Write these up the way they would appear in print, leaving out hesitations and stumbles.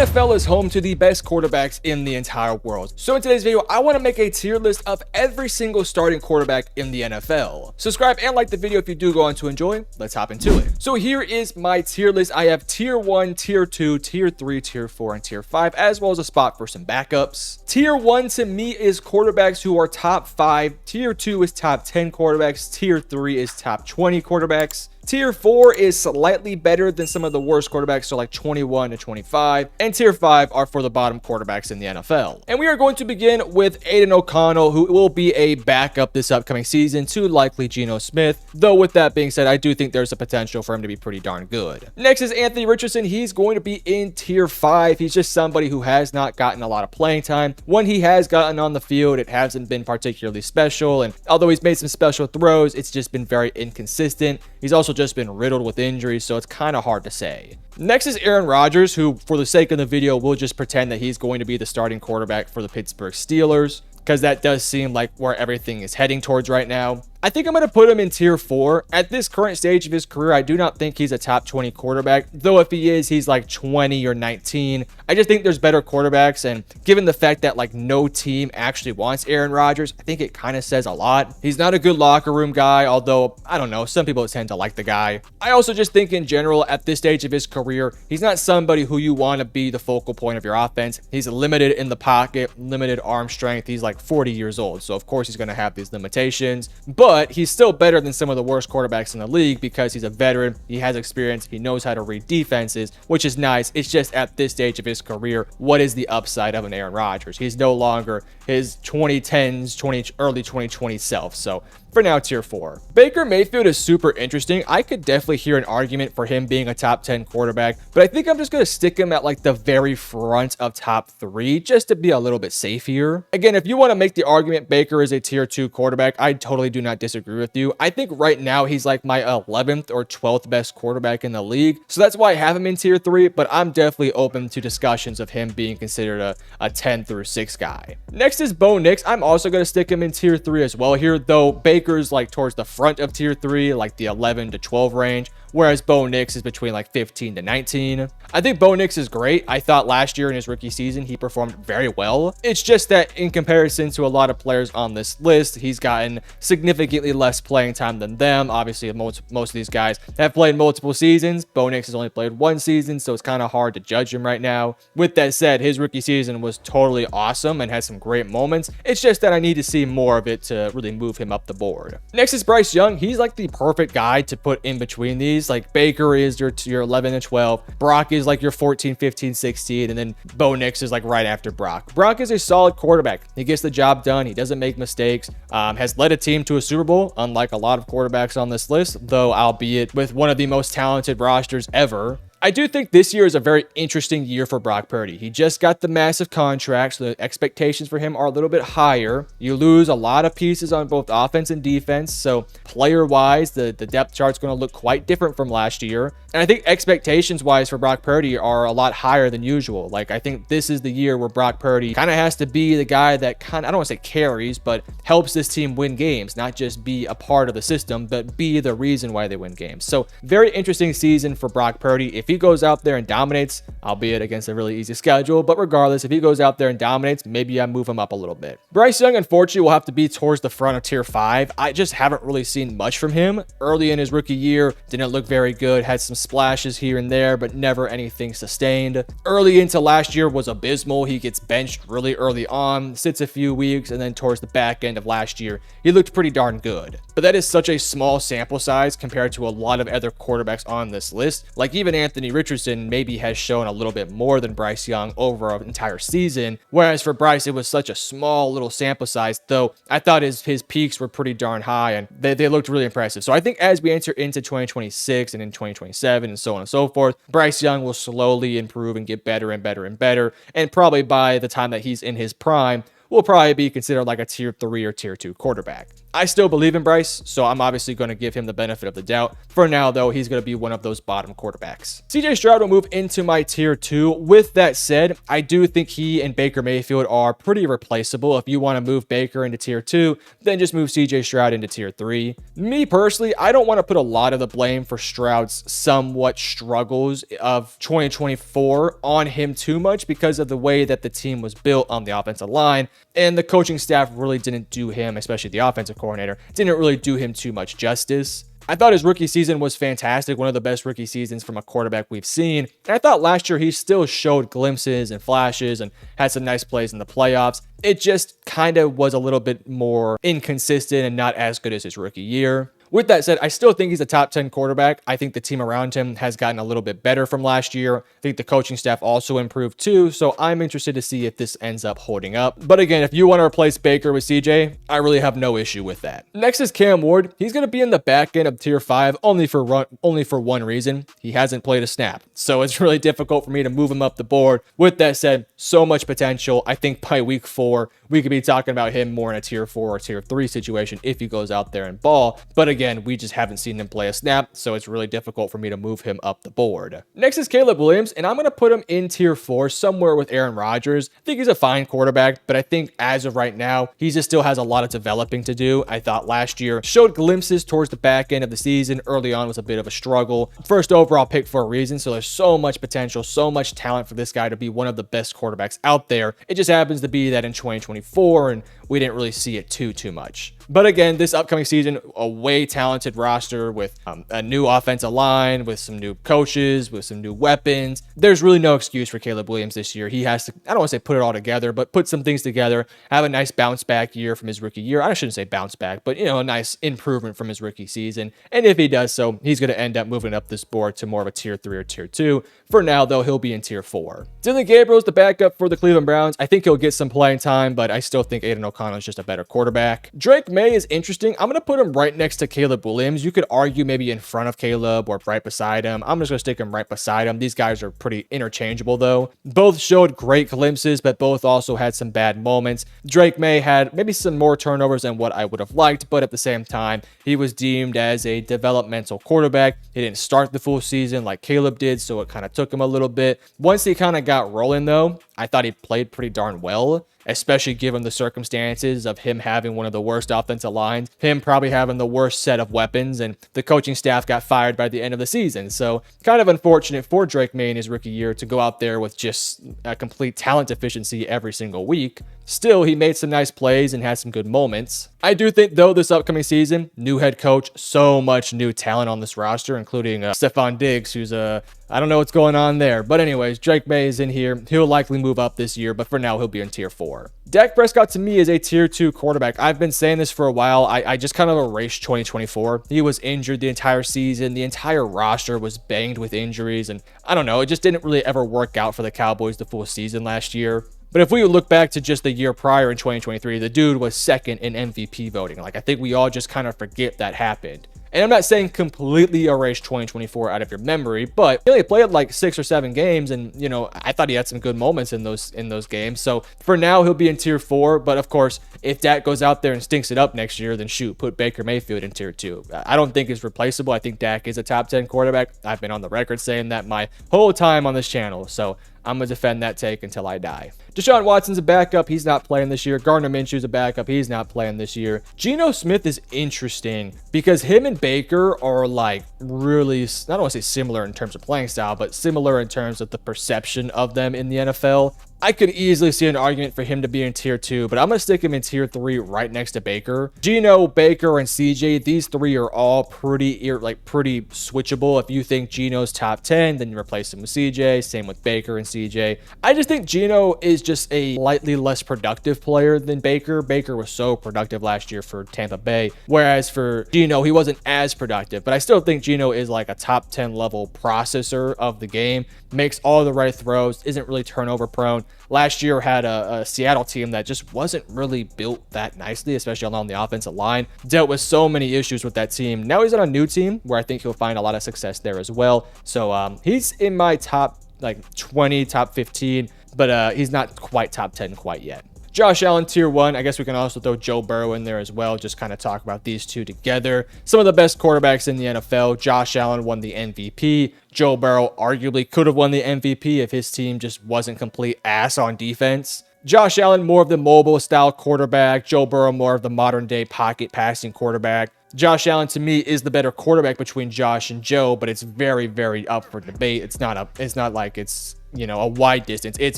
NFL is home to the best quarterbacks in the entire world. So in today's video, I want to make a tier list of every single starting quarterback in the NFL. Subscribe and like the video if you do go on to enjoy. Let's hop into it. So here is my tier list. I have tier 1, tier 2, tier 3, tier 4, and tier 5, as well as a spot for some backups. Tier 1 to me is quarterbacks who are top 5. Tier 2 is top 10 quarterbacks. Tier 3 is top 20 quarterbacks. Tier 4 is slightly better than some of the worst quarterbacks, so like 21 to 25. And Tier 5 are for the bottom quarterbacks in the NFL. And we are going to begin with Aiden O'Connell, who will be a backup this upcoming season to likely Geno Smith. Though with that being said, I do think there's a potential for him to be pretty darn good. Next is Anthony Richardson. He's going to be in Tier 5. He's just somebody who has not gotten a lot of playing time. When he has gotten on the field, it hasn't been particularly special. And although he's made some special throws, it's just been very inconsistent. He's also just been riddled with injuries, so it's kind of hard to say. Next is Aaron Rodgers, who, for the sake of the video, we'll just pretend that he's going to be the starting quarterback for the Pittsburgh Steelers, because that does seem like where everything is heading towards right now. I think I'm going to put him in tier 4. At this current stage of his career, I do not think he's a top 20 quarterback, though if he is, he's like 20 or 19. I just think there's better quarterbacks, and given the fact that like no team actually wants Aaron Rodgers, I think it kind of says a lot. He's not a good locker room guy, although, I don't know, some people tend to like the guy. I also just think in general, at this stage of his career, he's not somebody who you want to be the focal point of your offense. He's limited in the pocket, limited arm strength. He's like 40 years old, so of course he's going to have these limitations, but he's still better than some of the worst quarterbacks in the league because he's a veteran, he has experience, he knows how to read defenses, which is nice. It's just at this stage of his career, what is the upside of an Aaron Rodgers? He's no longer his 2010s, early 2020 self, so for now, tier 4. Baker Mayfield is super interesting. I could definitely hear an argument for him being a top 10 quarterback, but I think I'm just going to stick him at like the very front of top 3 just to be a little bit safe here. Again, if you want to make the argument Baker is a tier 2 quarterback, I totally do not disagree with you. I think right now he's like my 11th or 12th best quarterback in the league, so that's why I have him in tier 3, but I'm definitely open to discussions of him being considered a 10 through 6 guy. Next is Bo Nix. I'm also going to stick him in tier 3 as well here, though Baker's like towards the front of tier 3, like the 11 to 12 range, whereas Bo Nix is between like 15 to 19. I think Bo Nix is great. I thought last year in his rookie season, he performed very well. It's just that in comparison to a lot of players on this list, he's gotten significantly less playing time than them. Obviously, most of these guys have played multiple seasons. Bo Nix has only played 1 season, so it's kind of hard to judge him right now. With that said, his rookie season was totally awesome and had some great moments. It's just that I need to see more of it to really move him up the board. Next is Bryce Young. He's like the perfect guy to put in between these. Like Baker is your 11 and 12. Brock is like your 14, 15, 16. And then Bo Nix is like right after Brock. Brock is a solid quarterback. He gets the job done. He doesn't make mistakes. Has led a team to a Super Bowl, unlike a lot of quarterbacks on this list, though albeit with one of the most talented rosters ever. I do think this year is a very interesting year for Brock Purdy. He just got the massive contract, so the expectations for him are a little bit higher. You lose a lot of pieces on both offense and defense, so player-wise, the depth chart's going to look quite different from last year. And I think expectations-wise for Brock Purdy are a lot higher than usual. Like, I think this is the year where Brock Purdy kind of has to be the guy that I don't want to say carries, but helps this team win games, not just be a part of the system, but be the reason why they win games. So, very interesting season for Brock Purdy. If he goes out there and dominates, albeit against a really easy schedule, but regardless, if he goes out there and dominates, maybe I move him up a little bit. Bryce Young, unfortunately, will have to be towards the front of tier 5. I just haven't really seen much from him. Early in his rookie year, didn't look very good, had some splashes here and there, but never anything sustained. Early into last year was abysmal. He gets benched really early on, sits a few weeks, and then towards the back end of last year, he looked pretty darn good. But that is such a small sample size compared to a lot of other quarterbacks on this list. Like even Anthony Richardson maybe has shown a little bit more than Bryce Young over an entire season, whereas for Bryce, it was such a small little sample size, though I thought his peaks were pretty darn high and they looked really impressive. So I think as we enter into 2026 and in 2027 and so on and so forth, Bryce Young will slowly improve and get better and better and better, and probably by the time that he's in his prime, will probably be considered like a tier 3 or tier 2 quarterback. I still believe in Bryce, so I'm obviously going to give him the benefit of the doubt. For now, though, he's going to be one of those bottom quarterbacks. CJ Stroud will move into my tier 2. With that said, I do think he and Baker Mayfield are pretty replaceable. If you want to move Baker into tier 2, then just move CJ Stroud into tier 3. Me personally, I don't want to put a lot of the blame for Stroud's somewhat struggles of 2024 on him too much because of the way that the team was built on the offensive line, and the coaching staff really didn't do him, especially the offensive coordinator, didn't really do him too much justice. I thought his rookie season was fantastic, one of the best rookie seasons from a quarterback we've seen. And I thought last year he still showed glimpses and flashes and had some nice plays in the playoffs. It just kind of was a little bit more inconsistent and not as good as his rookie year. With that said, I still think he's a top 10 quarterback. I think the team around him has gotten a little bit better from last year. I think the coaching staff also improved too, so I'm interested to see if this ends up holding up. But again, if you want to replace Baker with CJ, I really have no issue with that. Next is Cam Ward. He's going to be in the back end of tier 5 only for one reason. He hasn't played a snap, so it's really difficult for me to move him up the board. With that said, so much potential. I think by week 4, we could be talking about him more in a tier 4 or tier 3 situation if he goes out there and ball. But again, we just haven't seen him play a snap, so it's really difficult for me to move him up the board. Next is Caleb Williams, and I'm going to put him in tier 4 somewhere with Aaron Rodgers. I think he's a fine quarterback, but I think as of right now, he just still has a lot of developing to do. I thought last year showed glimpses towards the back end of the season. Early on was a bit of a struggle. First overall pick for a reason, so there's so much potential, so much talent for this guy to be one of the best quarterbacks out there. It just happens to be that in 2024, and we didn't really see it too much. But again, this upcoming season, a way talented roster with a new offensive line, with some new coaches, with some new weapons. There's really no excuse for Caleb Williams this year. He has to, I don't want to say put it all together, but put some things together, have a nice bounce back year from his rookie year. I shouldn't say bounce back, but a nice improvement from his rookie season. And if he does so, he's going to end up moving up this board to more of a tier 3 or tier 2. For now, though, he'll be in tier 4. Dylan Gabriel's the backup for the Cleveland Browns. I think he'll get some playing time, but I still think Aiden O'Connell is just a better quarterback. Drake May is interesting. I'm going to put him right next to Caleb Williams. You could argue maybe in front of Caleb or right beside him. I'm just going to stick him right beside him. These guys are pretty interchangeable, though. Both showed great glimpses, but both also had some bad moments. Drake May had maybe some more turnovers than what I would have liked, but at the same time, he was deemed as a developmental quarterback. He didn't start the full season like Caleb did, so it kind of took him a little bit. Once he kind of got rolling, though, I thought he played pretty darn well, especially given the circumstances of him having one of the worst offensive lines, him probably having the worst set of weapons, and the coaching staff got fired by the end of the season. So kind of unfortunate for Drake May in his rookie year to go out there with just a complete talent deficiency every single week. Still, he made some nice plays and had some good moments. I do think, though, this upcoming season, new head coach, so much new talent on this roster, including Stephon Diggs, who's I don't know what's going on there. But anyways, Drake May is in here. He'll likely move up this year, but for now, he'll be in tier 4. Dak Prescott, to me, is a tier 2 quarterback. I've been saying this for a while. I just kind of erased 2024. He was injured the entire season. The entire roster was banged with injuries, and I don't know. It just didn't really ever work out for the Cowboys the full season last year. But if we look back to just the year prior in 2023, the dude was second in MVP voting. Like, I think we all just kind of forget that happened. And I'm not saying completely erase 2024 out of your memory, but he only played like 6 or 7 games, and I thought he had some good moments in those games. So for now, he'll be in tier 4. But of course, if Dak goes out there and stinks it up next year, then shoot, put Baker Mayfield in tier 2. I don't think it's replaceable. I think Dak is a top 10 quarterback. I've been on the record saying that my whole time on this channel. So I'm going to defend that take until I die. Deshaun Watson's a backup. He's not playing this year. Gardner Minshew's a backup. He's not playing this year. Geno Smith is interesting because him and Baker are like really, I don't want to say similar in terms of playing style, but similar in terms of the perception of them in the NFL. I could easily see an argument for him to be in tier 2, but I'm going to stick him in tier 3 right next to Baker. Geno, Baker, and CJ, these three are all pretty switchable. If you think Geno's top 10, then you replace him with CJ. Same with Baker and CJ. I just think Geno is just a slightly less productive player than Baker. Baker was so productive last year for Tampa Bay, whereas for Geno, he wasn't as productive. But I still think Geno is like a top 10 level processor of the game, makes all the right throws, isn't really turnover prone. Last year had a Seattle team that just wasn't really built that nicely, especially along the offensive line. Dealt with so many issues with that team. Now he's on a new team where I think he'll find a lot of success there as well. So he's in my top like 20, top 15, but he's not quite top 10 quite yet. Josh Allen, tier 1. I guess we can also throw Joe Burrow in there as well. Just kind of talk about these two together. Some of the best quarterbacks in the NFL. Josh Allen won the MVP. Joe Burrow arguably could have won the MVP if his team just wasn't complete ass on defense. Josh Allen, more of the mobile style quarterback. Joe Burrow, more of the modern day pocket passing quarterback. Josh Allen, to me, is the better quarterback between Josh and Joe, but it's very, very up for debate. It's not like it's, you know, a wide distance. It's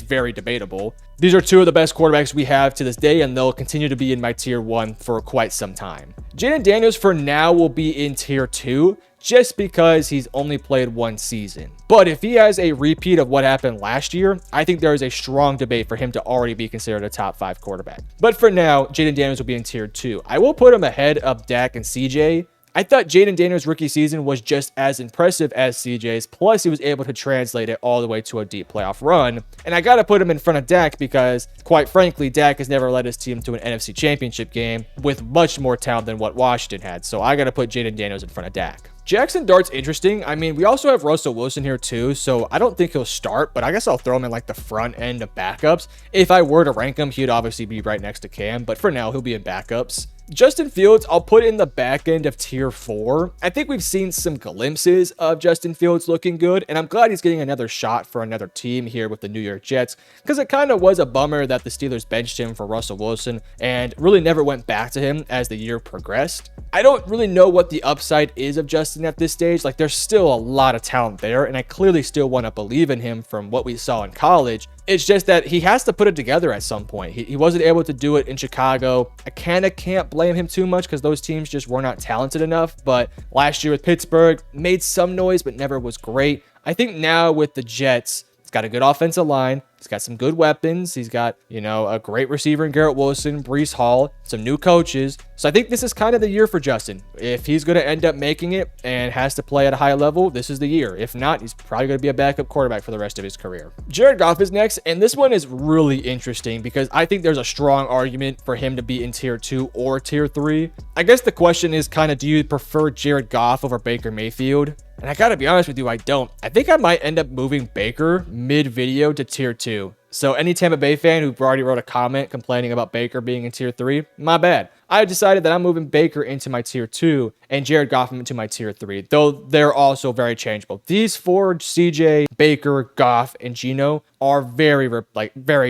very debatable. These are two of the best quarterbacks we have to this day, and they'll continue to be in my tier 1 for quite some time. Jaden Daniels, for now, will be in tier 2, just because he's only played one season. But if he has a repeat of what happened last year, I think there is a strong debate for him to already be considered a top 5 quarterback. But for now, Jaden Daniels will be in tier 2. I will put him ahead of Dak and CJ. I thought Jaden Daniels' rookie season was just as impressive as CJ's, plus he was able to translate it all the way to a deep playoff run. And I got to put him in front of Dak because, quite frankly, Dak has never led his team to an NFC Championship game with much more talent than what Washington had. So I got to put Jaden Daniels in front of Dak. Jackson Dart's interesting. I mean, we also have Russell Wilson here too, so I don't think he'll start, but I guess I'll throw him in like the front end of backups. If I were to rank him, he'd obviously be right next to Cam, but for now, he'll be in backups. Justin Fields, I'll put in the back end of tier 4. I think we've seen some glimpses of Justin Fields looking good, and I'm glad he's getting another shot for another team here with the New York Jets, because it kind of was a bummer that the Steelers benched him for Russell Wilson and really never went back to him as the year progressed. I don't really know what the upside is of Justin at this stage. Like, there's still a lot of talent there, and I clearly still want to believe in him from what we saw in college. It's just that he has to put it together at some point. He wasn't able to do it in Chicago. I kind of can't blame him too much because those teams just were not talented enough. But last year with Pittsburgh, made some noise, but never was great. I think now with the Jets, he's got a good offensive line. He's got some good weapons. He's got, you know, a great receiver in Garrett Wilson, Breece Hall, some new coaches. So I think this is kind of the year for Justin. If he's going to end up making it and has to play at a high level, this is the year. If not, he's probably going to be a backup quarterback for the rest of his career. Jared Goff is next, and this one is really interesting because I think there's a strong argument for him to be in tier 2 or tier 3. I guess the question is kind of, do you prefer Jared Goff over Baker Mayfield? And I gotta be honest with you, I don't. I think I might end up moving Baker mid-video to tier 2. So any Tampa Bay fan who already wrote a comment complaining about Baker being in tier 3, my bad. I decided that I'm moving Baker into my tier 2 and Jared Goff into my tier 3, though they're also very changeable. These four, CJ, Baker, Goff, and Geno, are very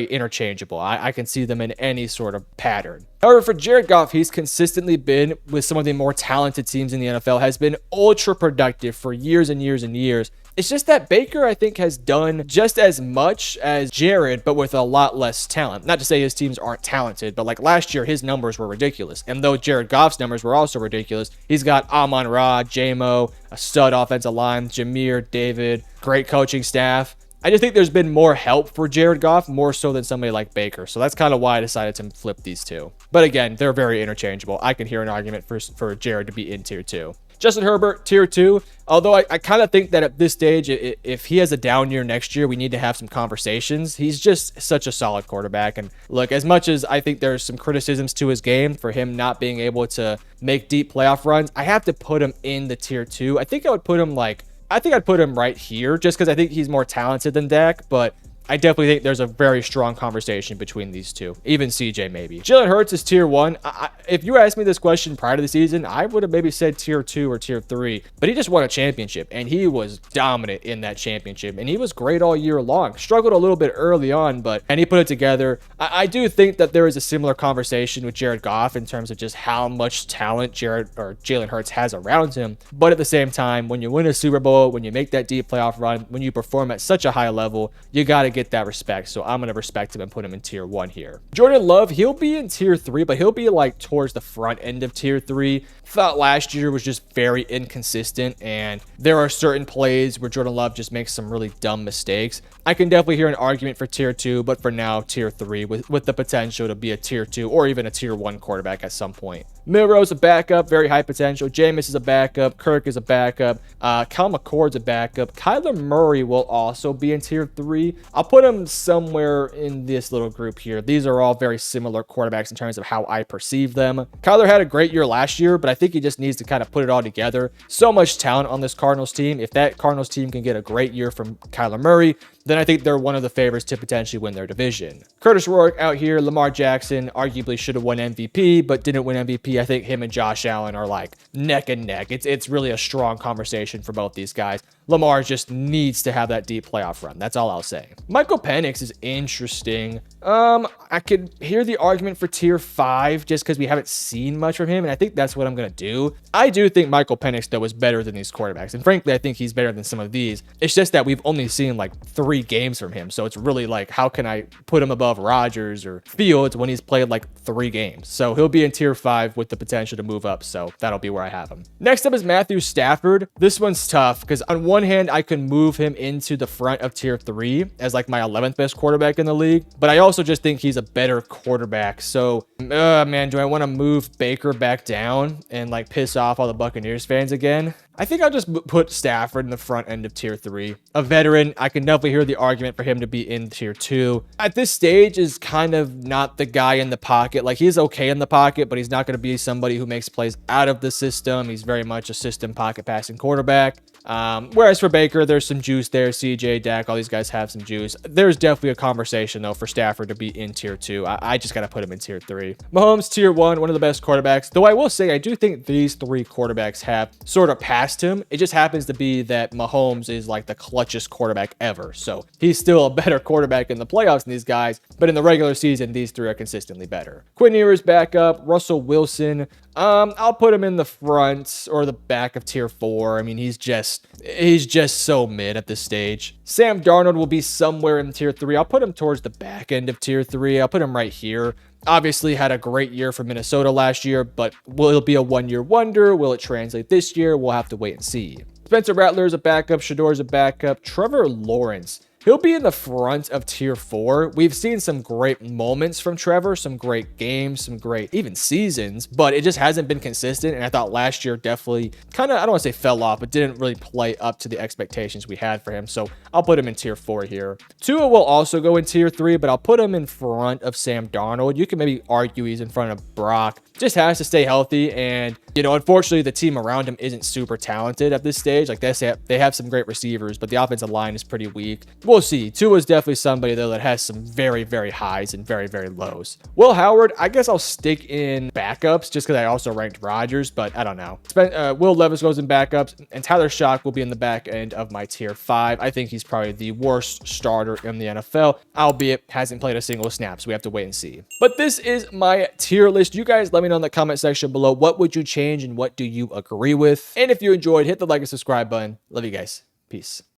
interchangeable. I can see them in any sort of pattern. However, for Jared Goff, he's consistently been with some of the more talented teams in the NFL, has been ultra productive for years and years and years. It's just that Baker, I think, has done just as much as Jared, but with a lot less talent. Not to say his teams aren't talented, but like last year, his numbers were ridiculous. And though Jared Goff's numbers were also ridiculous, he's got Amon-Ra, J-Mo, a stud offensive line, Jameer, David, great coaching staff. I just think there's been more help for Jared Goff, more so than somebody like Baker. So that's kind of why I decided to flip these two. But again, they're very interchangeable. I can hear an argument for Jared to be in tier 2. Justin Herbert, tier 2. Although I kind of think that at this stage, if he has a down year next year, we need to have some conversations. He's just such a solid quarterback. And look, as much as I think there's some criticisms to his game for him not being able to make deep playoff runs, I have to put him in the tier 2. I think I'd put him right here just because I think he's more talented than Dak, but I definitely think there's a very strong conversation between these two. Even CJ, maybe. Jalen Hurts is tier 1. If you asked me this question prior to the season, I would have maybe said tier 2 or tier 3. But he just won a championship, and he was dominant in that championship. And he was great all year long. Struggled a little bit early on, and he put it together. I do think that there is a similar conversation with Jared Goff in terms of just how much talent Jalen Hurts has around him. But at the same time, when you win a Super Bowl, when you make that deep playoff run, when you perform at such a high level, you got to get that respect. So I'm going to respect him and put him in tier 1 here. Jordan Love, he'll be in tier 3, but he'll be like towards the front end of tier 3. Thought last year was just very inconsistent, and there are certain plays where Jordan Love just makes some really dumb mistakes. I can definitely hear an argument for tier 2, but for now, tier 3 with the potential to be a tier 2 or even a tier 1 quarterback at some point. Milrose, a backup, very high potential. Jameis is a backup. Kirk is a backup. Kyle McCord's a backup. Kyler Murray will also be in tier 3. I'll put him somewhere in this little group here. These are all very similar quarterbacks in terms of how I perceive them. Kyler had a great year last year, but I think he just needs to kind of put it all together. So much talent on this Cardinals team. If that Cardinals team can get a great year from Kyler Murray, then I think they're one of the favorites to potentially win their division. Curtis Rourke out here, Lamar Jackson arguably should have won MVP, but didn't win MVP. I think him and Josh Allen are like neck and neck. It's really a strong conversation for both these guys. Lamar just needs to have that deep playoff run. That's all I'll say. Michael Penix is interesting. I could hear the argument for tier 5 just because we haven't seen much from him, and I think that's what I'm going to do. I do think Michael Penix, though, is better than these quarterbacks, and frankly, I think he's better than some of these. It's just that we've only seen like 3 games from him, so it's really like, how can I put him above Rodgers or Fields when he's played like 3 games? So he'll be in tier 5 with the potential to move up, so that'll be where I have him. Next up is Matthew Stafford. This one's tough because on one hand, I can move him into the front of tier 3 as like my 11th best quarterback in the league, but I also just think he's a better quarterback. So, man, do I want to move Baker back down and like piss off all the Buccaneers fans again? I think I'll just put Stafford in the front end of tier 3. A veteran, I can definitely hear the argument for him to be in tier 2. At this stage is kind of not the guy in the pocket. Like, he's okay in the pocket, but he's not going to be somebody who makes plays out of the system. He's very much a system pocket passing quarterback. Whereas for Baker, there's some juice there. CJ, Dak, all these guys have some juice. There's definitely a conversation, though, for Stafford to be in tier 2. I just got to put him in tier 3. Mahomes, tier 1, one of the best quarterbacks. Though I will say, I do think these 3 quarterbacks have sort of passed him. It just happens to be that Mahomes is like the clutchest quarterback ever. So he's still a better quarterback in the playoffs than these guys. But in the regular season, these 3 are consistently better. Quinn Ewers back up. Russell Wilson. I'll put him in the front or the back of tier 4. I mean, he's just so mid at this stage. Sam Darnold will be somewhere in tier 3. I'll put him towards the back end of tier 3. I'll put him right here. Obviously had a great year for Minnesota last year, but will it be a one-year wonder? Will it translate this year? We'll have to wait and see. Spencer Rattler is a backup. Shador is a backup. Trevor Lawrence. He'll be in the front of tier 4. We've seen some great moments from Trevor, some great games, some great even seasons, but it just hasn't been consistent. And I thought last year definitely kind of, I don't want to say fell off, but didn't really play up to the expectations we had for him. So I'll put him in tier 4 here. Tua will also go in tier 3, but I'll put him in front of Sam Darnold. You can maybe argue he's in front of Brock. Just has to stay healthy. And, you know, unfortunately, the team around him isn't super talented at this stage. Like they have some great receivers, but the offensive line is pretty weak. We'll see. Tua is definitely somebody, though, that has some very, very highs and very, very lows. Will Howard, I guess I'll stick in backups just because I also ranked Rodgers, but I don't know. Will Levis goes in backups, and Tyler Shock will be in the back end of my tier 5. I think he's probably the worst starter in the NFL, albeit hasn't played a single snap, so we have to wait and see. But this is my tier list. You guys let me know in the comment section below, what would you change and what do you agree with? And if you enjoyed, hit the like and subscribe button. Love you guys. Peace.